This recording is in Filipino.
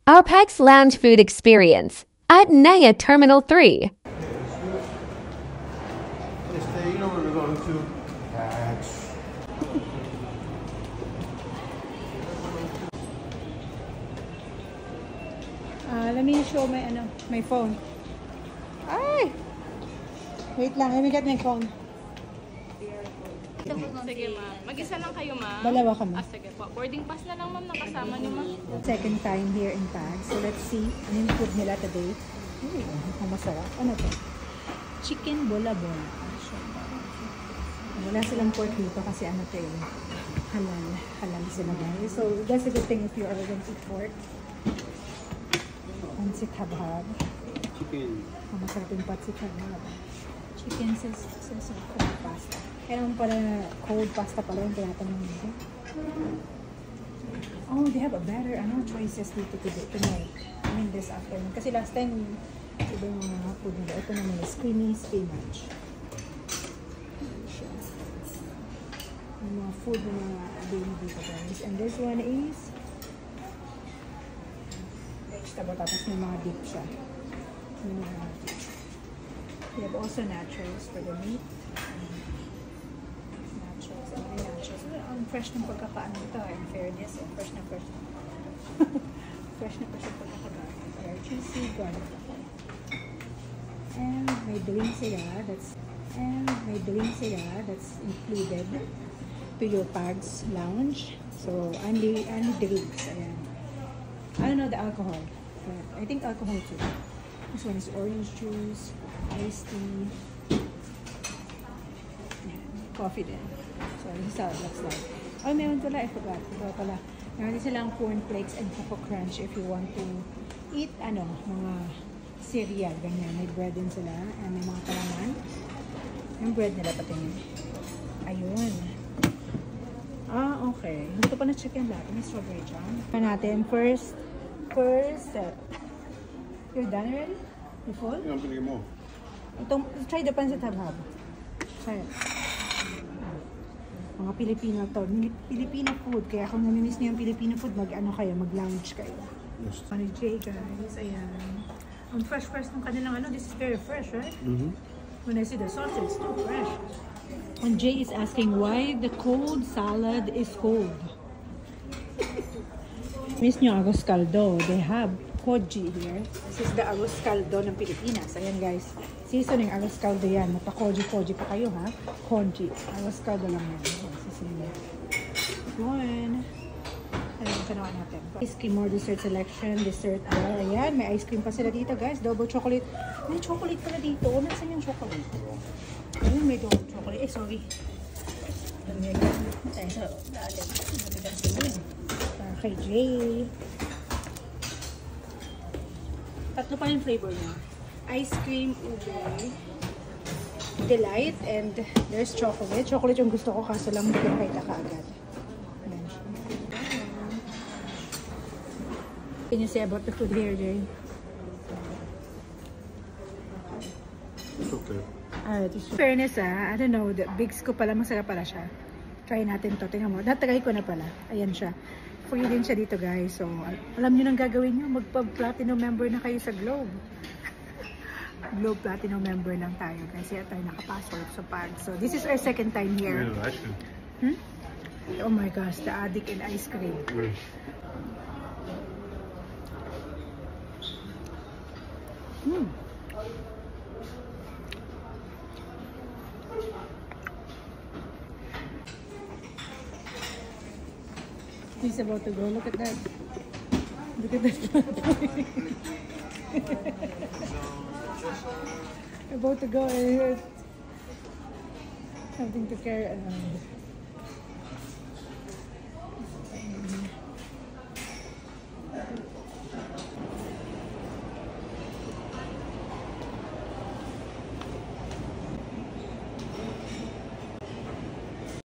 Our PAX Lounge food experience at Naya Terminal 3. You know where we're going to? PAX. Let me show my phone. Ay! Wait lang, let me get my phone. Sige ma'am. Mag-isa lang kayo ma'am? Dalawa kami. Sige po. Boarding pass na lang ma'am nakasama niyo ma'am. Second time here in PAX. So let's see ano yung food nila today. Ang masarap. Ano to? Chicken bola-bola. Wala silang pork dito kasi ano to eh. Halal. Halal sila guys. So that's a good thing if you are going to eat pork. Pancit habhab. Chicken. Ang masarap yung pancit habhab. Chicken sauce cold pasta. Kaya naman pala cold pasta pala yung tinatanong nito. Oh, they have a better choices dito tonight. I mean this afternoon. Kasi last time, iba yung mga food nila. Ito naman is creamy spinach. Yung mga food na mga baby dito guys. And this one is vegetable. Tapos may mga dip siya. We have also nachos for the meat. Nachos. And may nachos. Ang fresh ng pagkakaano ito. In fairness, fresh na fresh. Fresh na fresh yung pagkakagamit. Very juicy, garlic. And may drink sila. That's included to your PAX lounge. So, only drinks. Ayan. I don't know the alcohol. But I think alcohol too. This one is orange juice, iced tea, coffee din. So, this is how it looks like. Oh, meron pala. I forgot. Ito pala. Meron din silang corn flakes and Coco Crunch if you want to eat, mga cereal. Ganyan. May bread din sila. And may mga kalaman. Yung bread nila pati yun. Ayun. Okay. Hindi ko pa na-check yung lahat. May strawberry jam. Pa natin. First set. You're done already? You full? Yeah, I'm gonna get more. Try the pancit habhab. Try it. Mga Pilipino to. Filipino food. Kaya kung namimiss niyo yung Filipino food, mag-lounge kayo. Yes. Ano Jay guys, ayan. Ang fresh ng kanilang this is very fresh, right? When I see the sausage, it's too fresh. And Jay is asking why the cold salad is cold. Miss nyo arroz caldo. They have koji here. This is the arroz caldo ng Pilipinas. Ayan guys. Seasoning arroz caldo yan. Mapa-koji pa kayo ha. Koji. Arroz caldo lang yan. Seasoning. One. Ano yung kanawa natin? Ice cream or dessert selection. Dessert bar. Ayan. May ice cream pa sila dito guys. Double chocolate. May chocolate pala dito. Nasaan yung chocolate? Ayun, may double chocolate. Sorry. Kay Jay. Tatlo pa yung flavor niya. Ice cream, ube, delight, and there's chocolate. Chocolate yung gusto ko kaso lang hindi ko nakita kaagad. Can you say about the food here, Jay? It's okay. Alright, fairness I don't know, the big scoop pala, masarap pala siya. Try natin to, tingnan mo. Natry ko na pala. Ayan siya. Free din siya dito guys. So, alam nyo nang gagawin nyo. Magpa-platinum member na kayo sa Globe. Globe Platinum member lang tayo. Kasi tayo nakapasok sa PAG. So, this is our second time here. Yeah, ice cream. Oh my gosh, the addict in ice cream. He's about to go. Look at that. Look at that. About to go. Something to carry around.